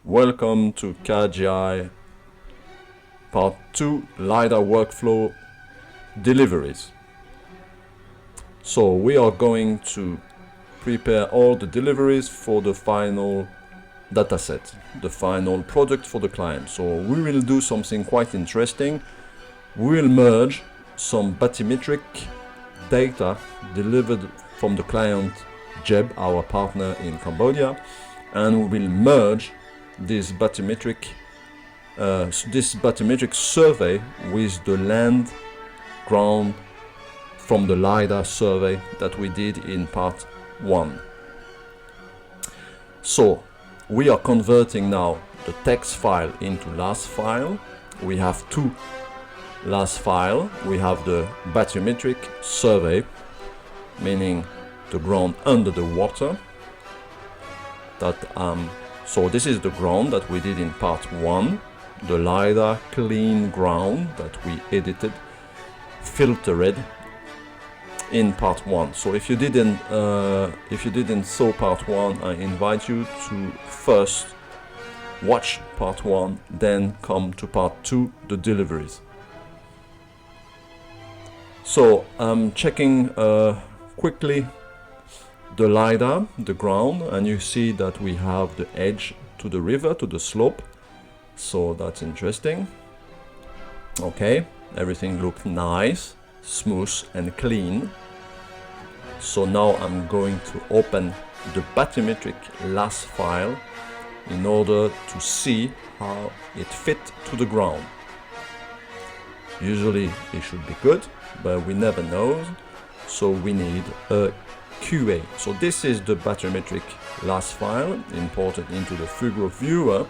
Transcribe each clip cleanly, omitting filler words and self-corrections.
Welcome to Qgis Part 2 LiDAR Workflow Deliveries. So we are going to prepare all the deliveries for the final dataset, the final product for the client. So we will do something quite interesting. We will merge some bathymetric data delivered from the client Jeb, our partner in Cambodia, and we will merge this bathymetric survey with the land ground from the LiDAR survey that we did in part 1. So we are converting now the text file into LAS file. We have two LAS files. We have the bathymetric survey, meaning the ground under the water. So this is the ground that we did in part 1, the LiDAR clean ground that we edited, filtered in part 1. So if you didn't saw part 1, I invite you to first watch part 1, then come to part 2, the deliveries. So I'm checking quickly the LiDAR, the ground, and you see that we have the edge to the river, to the slope. So that's interesting. Okay, everything looks nice, smooth and clean. So now I'm going to open the bathymetric LAS file in order to see how it fit to the ground. Usually it should be good, but we never know. So we need a QA. So this is the bathymetric LAS file imported into the Figure viewer,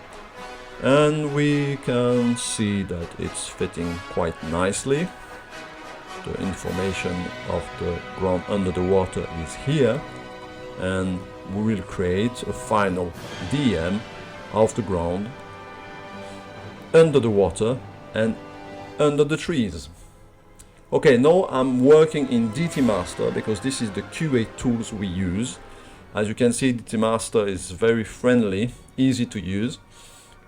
and we can see that it's fitting quite nicely. The information of the ground under the water is here, and we will create a final DM of the ground under the water and under the trees. Okay, now I'm working in DTMaster because this is the QA tools we use. As you can see, DTMaster is very friendly, easy to use,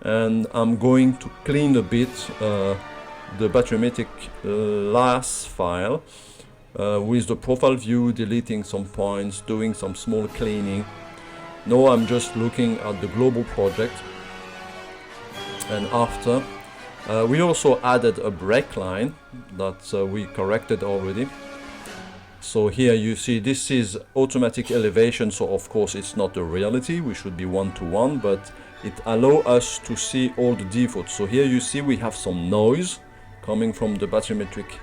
and I'm going to clean a bit the bathymetric LAS file with the profile view, deleting some points, doing some small cleaning. Now I'm just looking at the global project, and after we also added a break line that we corrected already. So here you see this is automatic elevation, so of course it's not the reality, we should be 1-to-1, but it allows us to see all the defaults. So here you see we have some noise coming from the bathymetric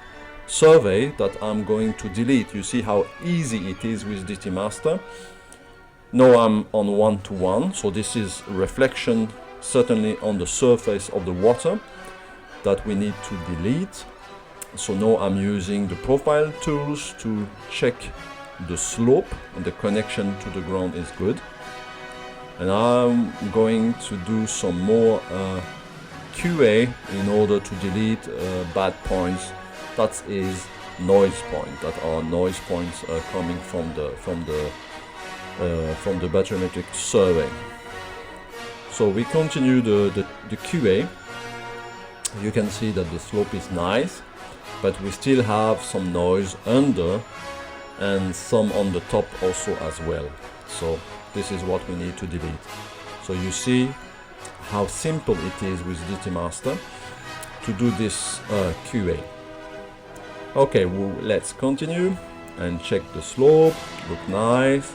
survey that I'm going to delete. You see how easy it is with DTMaster. Now I'm on 1-to-1, so this is reflection certainly on the surface of the water that we need to delete. So now I'm using the profile tools to check the slope, and the connection to the ground is good. And I'm going to do some more QA in order to delete bad points. That is noise point. That are noise points coming from the bathymetric survey. So we continue the QA. You can see that the slope is nice, but we still have some noise under and some on the top also as well. So this is what we need to delete. So you see how simple it is with DTMaster to do this QA. Okay, well, let's continue and check the slope. Look nice.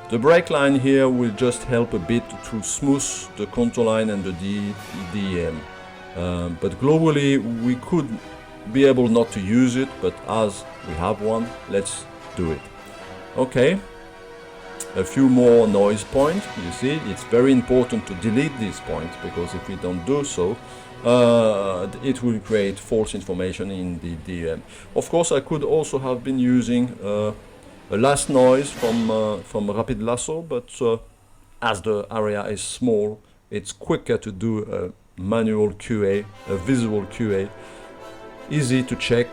The break line here will just help a bit to smooth the contour line and the DM. But globally we could be able not to use it, but as we have one, let's do it. Okay, a few more noise points. You see, it's very important to delete these points, because if we don't do so, it will create false information in the DM. Of course, I could also have been using a last noise from Rapid Lasso, but as the area is small, it's quicker to do a manual QA, a visual QA. Easy to check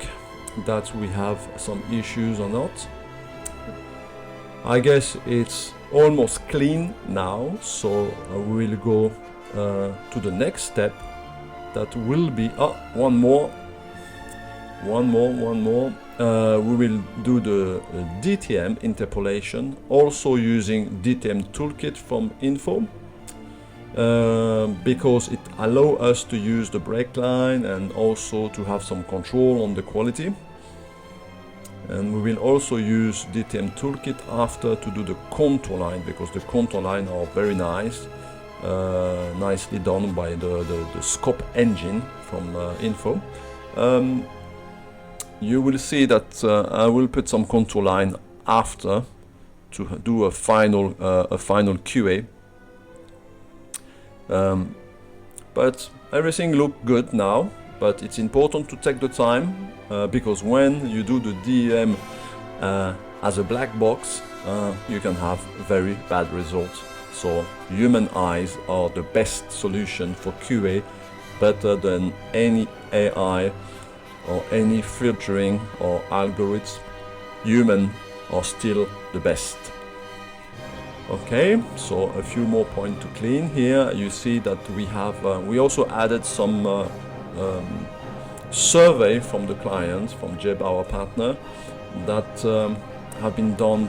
that we have some issues or not. I guess it's almost clean now, so we will go to the next step. That will be one more. We will do the DTM interpolation, also using DTM toolkit from Inpho, because it allows us to use the break line and also to have some control on the quality. And we will also use DTM toolkit after to do the contour line, because the contour line are very nice, nicely done by the scope engine from Inpho. You will see that I will put some contour line after to do a final QA. But everything looks good now, but it's important to take the time, because when you do the DEM as a black box, you can have very bad results. So human eyes are the best solution for QA, better than any AI or any filtering or algorithms. Human are still the best. Okay, so a few more points to clean here. You see that we have we also added some survey from the client, from Jeb, our partner, that have been done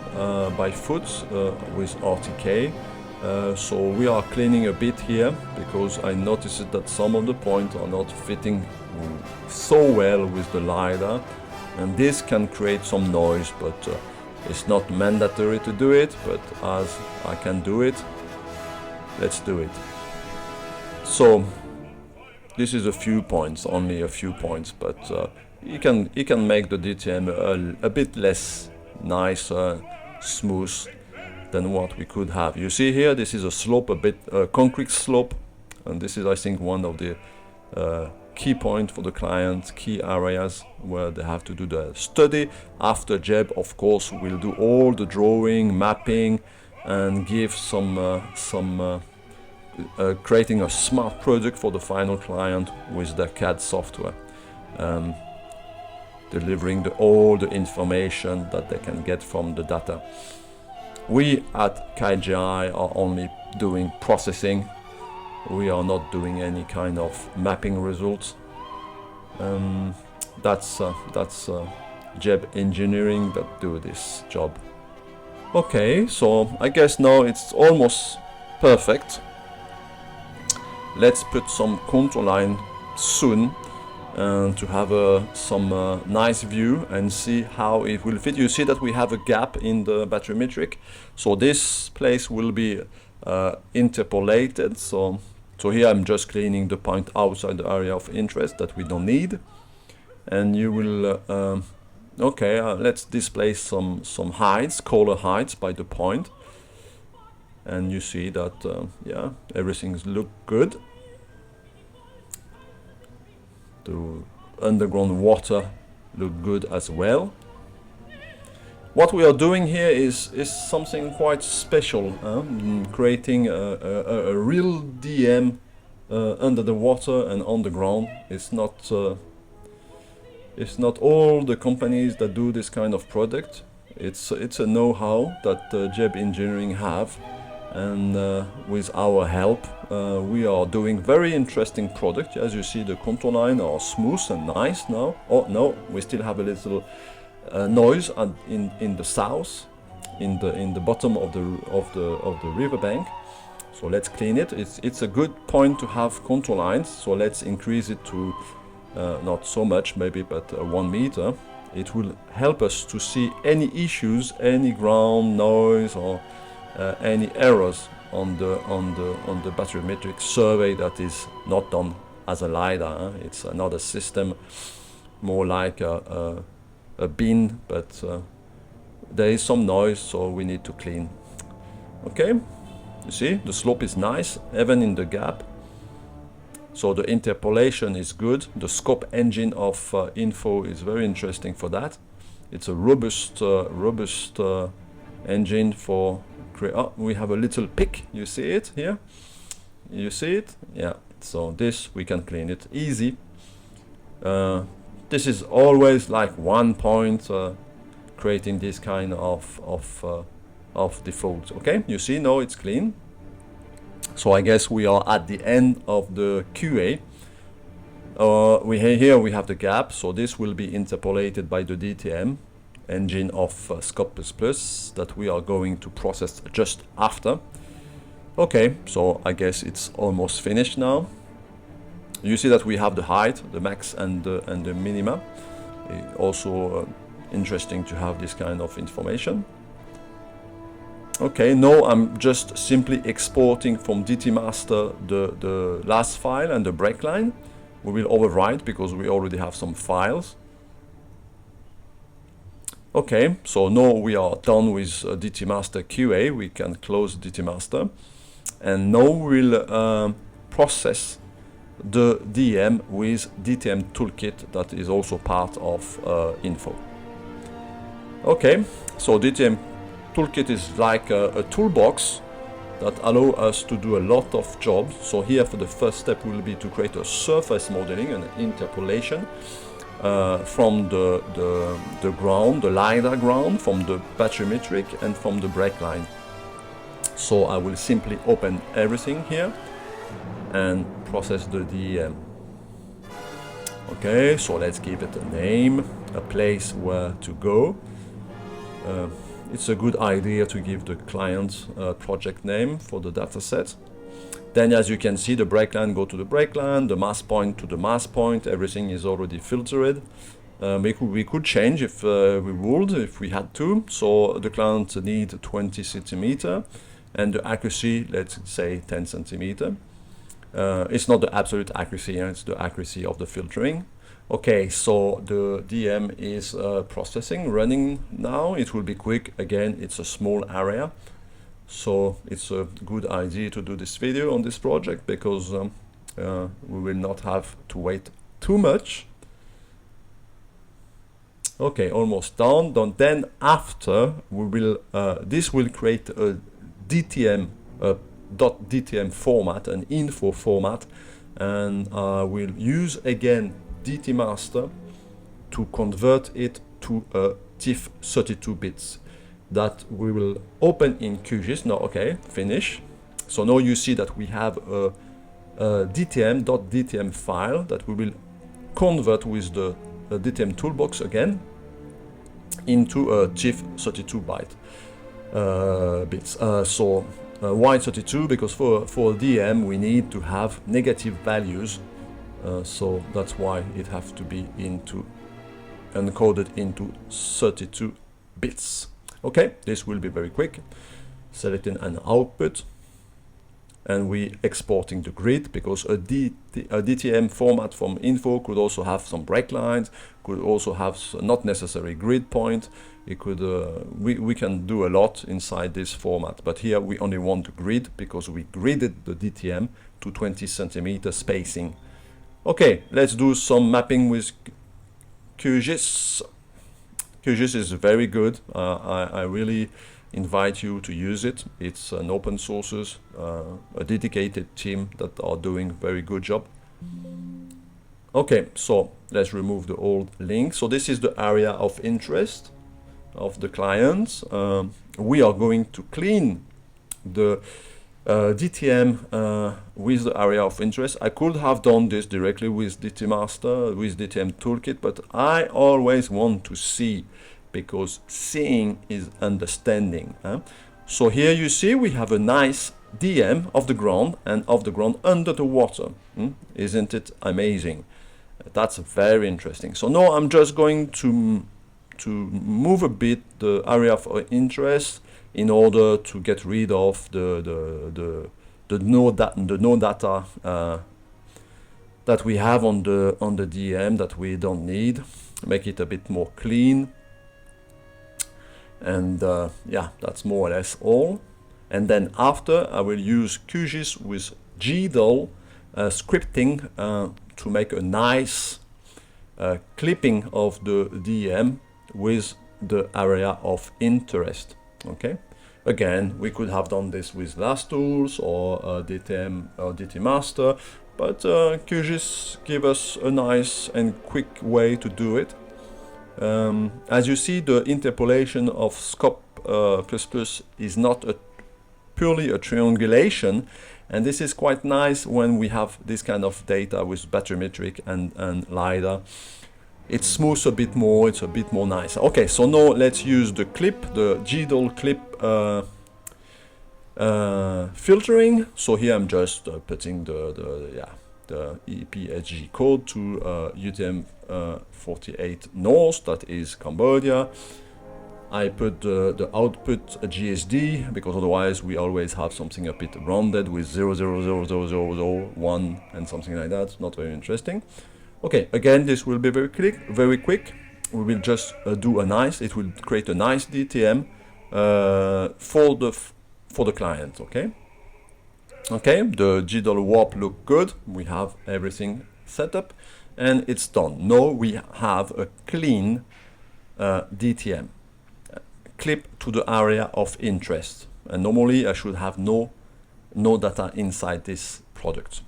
by foot with RTK. So we are cleaning a bit here, because I noticed that some of the points are not fitting so well with the LiDAR, and this can create some noise, but it's not mandatory to do it, but as I can do it, let's do it. So this is a few points, only a few points, but you can make the DTM a bit less nice, smooth than what we could have. You see here, this is a slope, a bit concrete slope, and this is, I think, one of the key point for the client, key areas where they have to do the study. After Jeb, of course, will do all the drawing, mapping, and give creating a smart product for the final client with the CAD software, delivering all the information that they can get from the data. We at Qgis are only doing processing. We are not doing any kind of mapping results. That's Jeb Engineering that do this job. Okay, so I guess now it's almost perfect. Let's put some contour line soon to have some nice view and see how it will fit. You see that we have a gap in the bathymetric, so this place will be interpolated. So here I'm just cleaning the point outside the area of interest that we don't need, and you will okay, let's display some heights, color heights by the point, and you see that yeah, everything's look good. The underground water look good as well. What we are doing here is something quite special, creating a real DM under the water and on the ground. It's not all the companies that do this kind of product. It's a know-how that Jeb Engineering have, and with our help we are doing very interesting product. As you see, the contour line are smooth and nice now. Oh no, we still have a little noise in the south, in the bottom of the riverbank. So let's clean it. It's a good point to have contour lines. So let's increase it to not so much maybe, but 1 meter. It will help us to see any issues, any ground noise, or any errors on the bathymetric survey that is not done as a LiDAR. It's another system, more like a bin, but there is some noise, so we need to clean. Okay, you see the slope is nice, even in the gap. So the interpolation is good. The scope engine of Inpho is very interesting for that. It's a robust engine for oh, we have a little pick. You see it here? You see it? Yeah. So this we can clean it easy. This is always like 1 point, creating this kind of of default. Okay, you see now it's clean. So I guess we are at the end of the QA. Here we have the gap, so this will be interpolated by the DTM engine of Scope++ that we are going to process just after. Okay, so I guess it's almost finished now. You see that we have the height, the max and the minima. Also interesting to have this kind of information. Okay, now I'm just simply exporting from DTMaster the last file and the break line. We will overwrite because we already have some files. Okay, so now we are done with DTMaster QA. We can close DTMaster. And now we'll process the DM with DTM Toolkit that is also part of Inpho. Okay, so DTM Toolkit is like a toolbox that allow us to do a lot of jobs. So here for the first step will be to create a surface modeling and interpolation from the ground, the LiDAR ground, from the bathymetric and from the break line. So I will simply open everything here and process the DEM. Okay, so let's give it a name, a place where to go. It's a good idea to give the client a project name for the dataset. Then as you can see, the break line go to the break line, the mass point to the mass point, everything is already filtered. We could change if we would, if we had to. So the client need 20 centimeter and the accuracy, let's say 10 centimeter. It's not the absolute accuracy, it's the accuracy of the filtering. Okay, so the DM is processing, running now. It will be quick. Again, it's a small area. So it's a good idea to do this video on this project because we will not have to wait too much. Okay, almost done. Then after we will, this will create a DTM, .dtm format, an info format, and we'll use again DTMaster to convert it to a TIFF 32 bits that we will open in Qgis. Now, okay, finish. So now you see that we have a DTM file that we will convert with the DTM toolbox again into a TIFF 32 bits. Why 32? Because for DM we need to have negative values. So that's why it has to be encoded into 32 bits. Okay, this will be very quick. Selecting an output, and we exporting the grid because a DTM format from Inpho could also have some break lines, could also have not necessary grid point. It could we can do a lot inside this format, but here we only want the grid because we gridded the DTM to 20 centimeter spacing. Okay, let's do some mapping with Qgis. Qgis is very good. I really invite you to use it. It's an open source, a dedicated team that are doing very good job. Okay, so let's remove the old link. So this is the area of interest of the clients. We are going to clean the DTM with the area of interest. I could have done this directly with DTMaster, with DTM Toolkit, but I always want to see, because seeing is understanding. So here you see we have a nice DM of the ground and of the ground under the water. Isn't it amazing? That's very interesting. So now I'm just going to move a bit the area of interest in order to get rid of the no data that we have on the DM that we don't need. Make it a bit more clean. And yeah, that's more or less all. And then after I will use Qgis with GDAL scripting to make a nice clipping of the DM with the area of interest. Okay, again, we could have done this with last tools or DTM or DTMaster, but Qgis give us a nice and quick way to do it. As you see, the interpolation of Scope is not purely a triangulation, and this is quite nice when we have this kind of data with bathymetric and LiDAR. It smooths a bit more, it's a bit more nicer. Okay, so now let's use the clip, the GDAL clip filtering. So here I'm just putting the EPHG code to UTM-48 North, that is Cambodia. I put the output GSD, because otherwise we always have something a bit rounded with 0.0000001 and something like that. Not very interesting. Okay, again, this will be very quick. We will just do a nice, it will create a nice DTM for the client, okay? Okay, the GDAL warp look good. We have everything set up and it's done. Now we have a clean DTM clip to the area of interest. And normally I should have no data inside this product.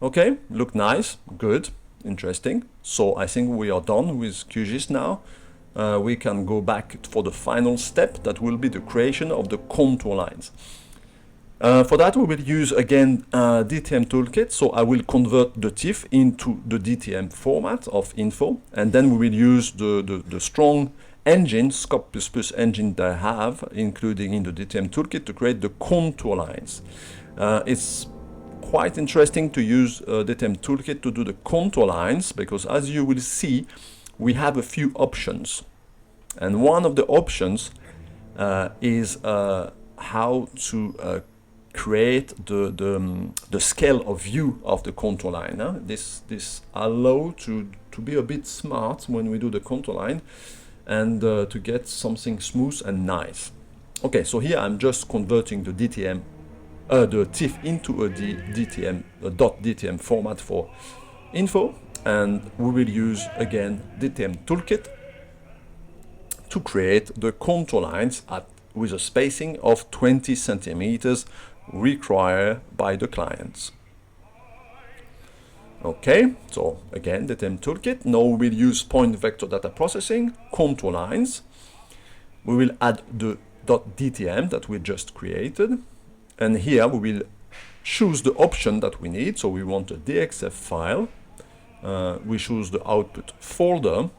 Okay, look nice, good, interesting. So I think we are done with Qgis now. We can go back for the final step, that will be the creation of the contour lines. For that we will use again DTM toolkit. So I will convert the TIFF into the DTM format of Inpho, and then we will use the strong engine, Scope++ engine that I have, including in the DTM toolkit, to create the contour lines. It's quite interesting to use DTM toolkit to do the contour lines, because as you will see, we have a few options. And one of the options is how to create the scale of view of the contour line. This allows to be a bit smart when we do the contour line, and to get something smooth and nice. Okay, so here I'm just converting the DTM, the TIFF into a .dtm format for Inpho, and we will use again DTM toolkit to create the contour lines with a spacing of 20 centimeters required by the clients. Okay, so again, DTM toolkit. Now we will use point vector data processing, contour lines. We will add the .dtm that we just created. And here we will choose the option that we need. So we want a DXF file. We choose the output folder.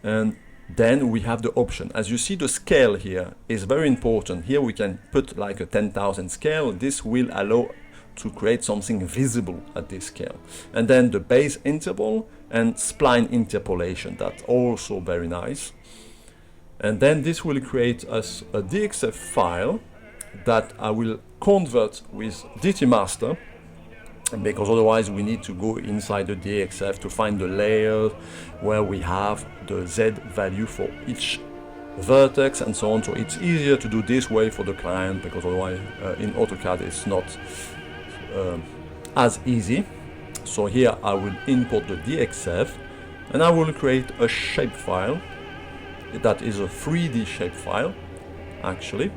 And then we have the option. As you see, the scale here is very important. Here we can put like a 10,000 scale. This will allow to create something visible at this scale. And then the base interval and spline interpolation, that's also very nice. And then this will create us a DXF file that I will convert with DTMaster, because otherwise we need to go inside the DXF to find the layer where we have the Z value for each vertex and so on. So it's easier to do this way for the client, because otherwise in AutoCAD it's not as easy. So here I will import the DXF and I will create a shapefile that is a 3D shapefile actually.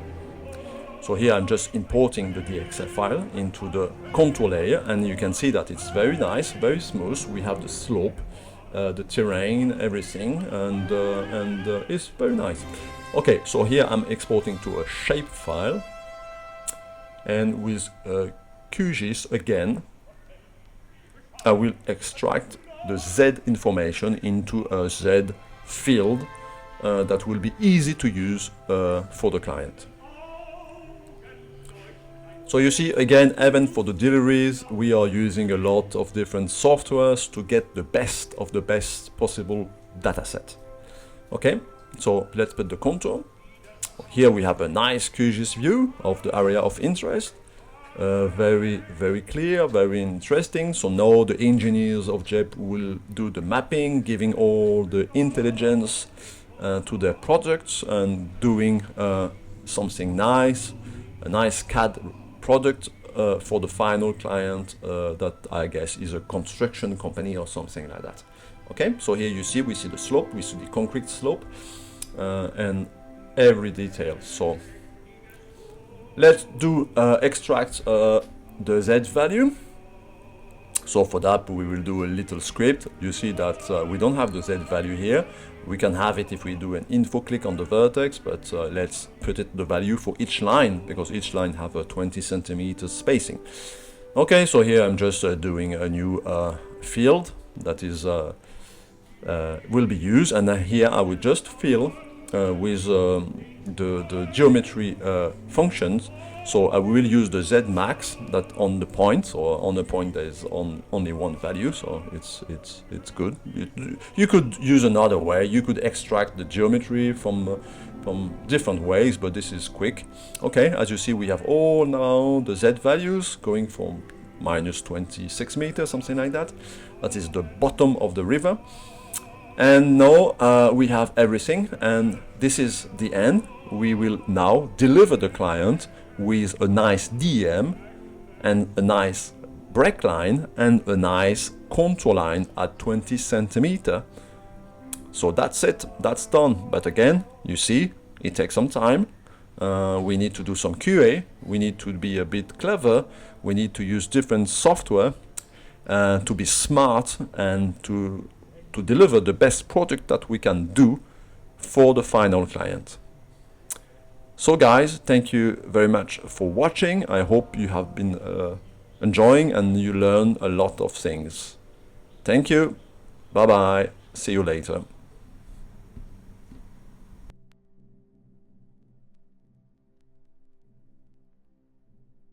So here I'm just importing the DXF file into the contour layer, and you can see that it's very nice, very smooth. We have the slope, the terrain, everything, and it's very nice. Okay, so here I'm exporting to a shapefile, and with Qgis again, I will extract the Z information into a Z field that will be easy to use for the client. So you see, again, even for the deliveries, we are using a lot of different softwares to get the best of the best possible dataset. Okay, so let's put the contour. Here we have a nice Qgis view of the area of interest. Very, very clear, very interesting. So now the engineers of JEP will do the mapping, giving all the intelligence to their projects and doing something nice, a nice CAD product for the final client that I guess is a construction company or something like that. Okay, so here you see, we see the slope, we see the concrete slope and every detail. So let's do extract the Z value. So for that, we will do a little script. You see that we don't have the Z value here. We can have it if we do an info click on the vertex, but let's put it the value for each line, because each line have a 20 centimeters spacing. Okay, so here I'm just doing a new field that is will be used, and here I will just fill with the geometry functions. So I will use the Z max that on the point, or on the point there is only one value, so it's good. You could use another way. You could extract the geometry from different ways, but this is quick. Okay, as you see, we have all now the Z values going from minus 26 meters, something like that. That is the bottom of the river. And now we have everything, and this is the end. We will now deliver the client with a nice DM and a nice break line and a nice contour line at 20 centimeter. So that's it, that's done. But again, you see, it takes some time. We need to do some QA. We need to be a bit clever. We need to use different software to be smart and to deliver the best product that we can do for the final client. So guys, thank you very much for watching. I hope you have been enjoying and you learn a lot of things. Thank you. Bye bye. See you later.